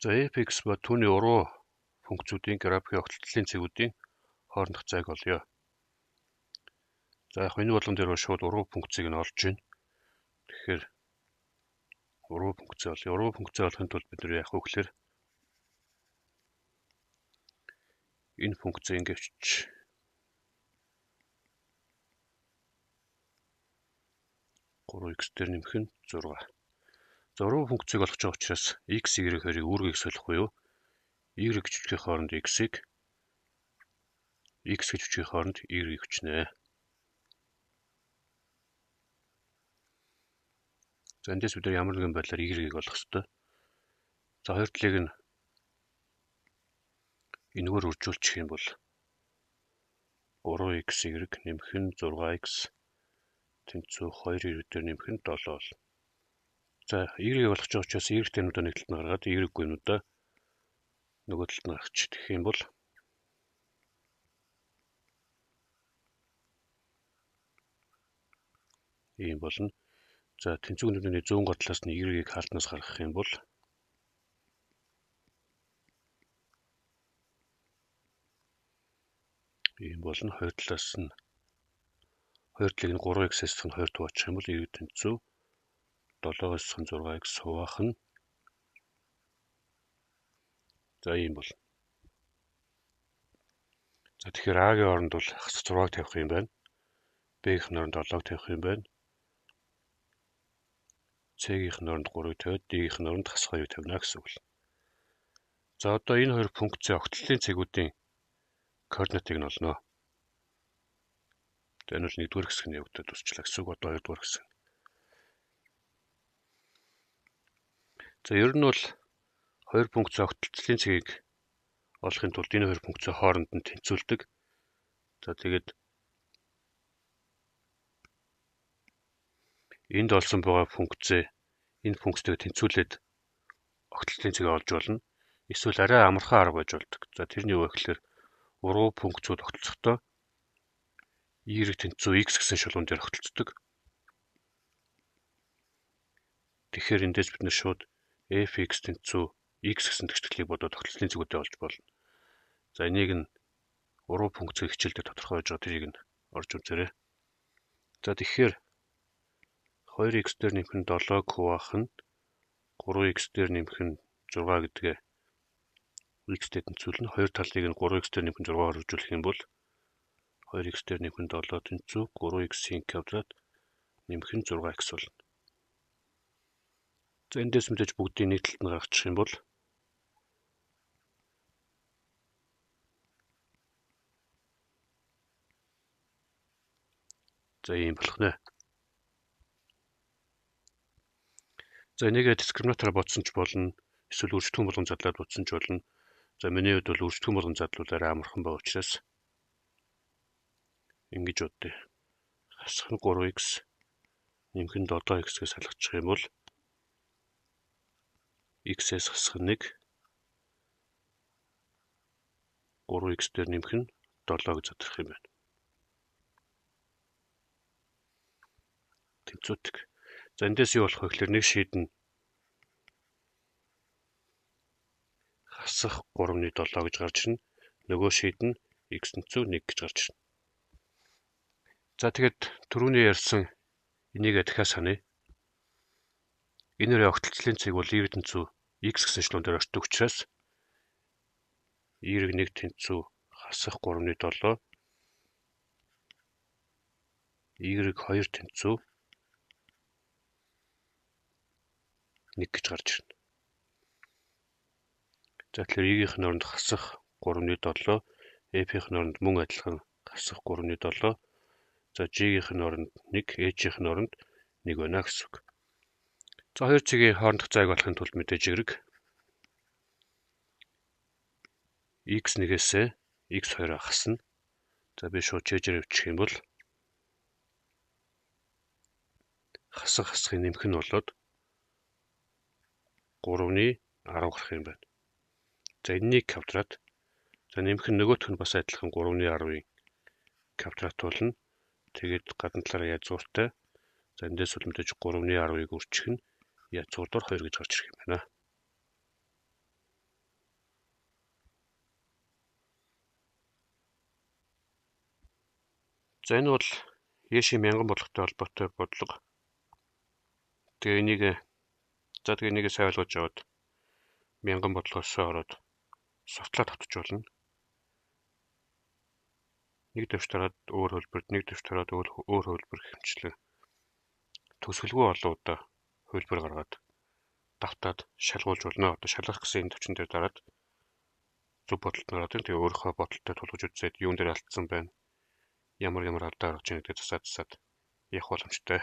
За fx ба түүний уруу функцүүдийн графикийн огтлолтын цэгүүдийн хоорондох зайг олъё. За яг энэ болгон дээр шууд уруу функцийг нь олж байна. Тэгэхээр уруу функц олъё. Уруу функц олохын тулд бид нэр яах вэ гэхээр энэ функцийг ингивч 3x дээр нэмэх нь 6. За уруу функцийг олох гэж байгаа учраас x, y-хоёрыг үүргийг солих буюу y гэж бичгийн хооронд x-ийг x гэж бичгийн хооронд y-ийг бичнэ. За эндээс бид ямар нэгэн байдлаар y-ийг олох ёстой. За хоёр талыг нь энэгээр үржүүлчих юм бол 3xy нэмэх нь 6x тэнцүү 2y дээр нэмэх нь 7 бол. За y-ийг олох гэж байгаа учраас y тэнүүдээ нэг талд нь гаргаад y гүнүүдээ нөгөө талд нь гаргачих. Тэгэх юм бол ийм болно. За тэнцүү гүнүүдийн зүүн гар талаас нь y-ийг хаалтнаас гаргах юм бол ийм болно. Хоёр талаас нь хоёр талыг нь 3x-ээс нь 2 туучих юм бол y тэнцүү 7-оос 6x хуваах нь за ийм бол. За тэгэхээр A-гийн оронд бол 6-г тавих юм байна. B-ийн оронд 7-г тавих юм байна. C-ийн оронд 3-г тавиад D-ийн оронд хас 2-г тавина гэсэн үг. За одоо энэ хоёр функцийн огтлолтын цэгүүдийн координатыг нь олно. За энэ бол 1-р хэсэг нь явагдаад үсчлээ гэсэн үг. Одоо 2-р хэсэг. За ер нь бол хоёр функцийн огтлолтын цэгийг олохын тулд энэ хоёр функцийн хооронд нь тэнцвүүлдэг. За тэгээд энд олсон байгаа функцээ энэ функцтэйг тэнцвүүлээд огтлолтын цэгийг олж болно. Эсвэл арай амархан арга байж болдог. За тэрний юу вэ гэхээр уруу функцүүд огтлцохдоо y тэнцүү x гэсэн шулуун дээр огтлцдог. Тэгэхээр эндээс бид нэр шууд fx тэнцүү x гэсэн тэгшгэлийг бодоод огтлолтын цэгүүдээ олж болно. За энийг нь уруу функцийг хичээлдээ тодорхой байж байгаа тэрийг нь орж үзээрэй. За тэгэхээр 2x дээр нэмэх нь 7-г хуваах нь 3x дээр нэмэх нь 6 гэдгээ x-тэй тэнцвүүлнэ. Хоёр талыг нь 3x дээр нэмэх нь 6-аар үржүүлэх юм бол 2x дээр нэмэх нь 7 тэнцүү 3x-ийн квадрат нэмэх нь 6x болно. За эндээс мэдээж бүгдийг нэг талд нь гаргачих юм бол за ийм болох нэ. За энийгээ дискриминатор бодсон ч болно. Эсвэл үржигдэх болгон задлаад бодсон ч болно. За миний хувьд бол үржигдэх болгон задлуулаарай амархан байгаа учраас ингэж бодъё. Хасах нь 3x нэмэх нь 7x-гээ салгачих юм бол x-ээс хасах нь 1 3x дээр нэмэх нь 7 гэж задрах юм байна. Тэнцвүүдэг. За эндээс юу болох вэ гэхээр нэг шийд нь хасах 3-ны 7 гэж гарч ирнэ. Нөгөө шийд нь x тэнцүү 1 гэж гарч ирнэ. За тэгэхэд түрүүний ярьсан энийг дахиад саная. Энэ нэрийн огтлолцлын цэг бол y тэнцүү x гэсэн шилүүн дээр очдог учраас y1 тэнцүү хасах 3-ны 7 y2 тэнцүү 1 гэж гарч ирнэ. За тэгэхээр y-ийн оронд хасах 3-ны 7 f-ийн оронд мөн адилхан хасах 3-ны 7 за g-ийн оронд 1 h-ийн оронд 1 байна гэсэн үг. За хоёр цэгийн хоорондох зайг олохын тулд мэдээж хэрэг x1-ээс x2-оо хасна. За би шууд чэжээр өвчих юм бол хасахын нэмэх нь болоод 3-ны 10 гарах юм байна. За энэнийг квадрат. За нэмэх нь нөгөөх нь бас адилхан 3-ны 10-ийн квадрат болно. Тэгээд гадна талаараа язгууртай. За эндээс бол мэдээж 3-ны 10-ыг үржих нь язгуур дор 2 гэж гарч ирэх юм байна. За энэ бол Яши мянган бодлоготой холбоотой бодлого. Тэгээ энийг сайн ойлгож аваад мянган бодлогоосоо ороод софтлаа татчих болно. Нэг дэвштраад өөр хөлбөрт, нэг дэвштраад өөр хөлбөр хэмжлэг төсвөлгүй олон удаа хөлбөр гаргаад давтаад шалгуулж болно. Одоо шалгах гэсэн энэ төвчөн дээр дараад зөв бодолд нь ороод тэгээ өөрийнхөө бодолтой тулгаж үзээд юун дээр алдсан байна. Ямар алдаа гарч ийнэ гэдэг засаад явах боломжтой.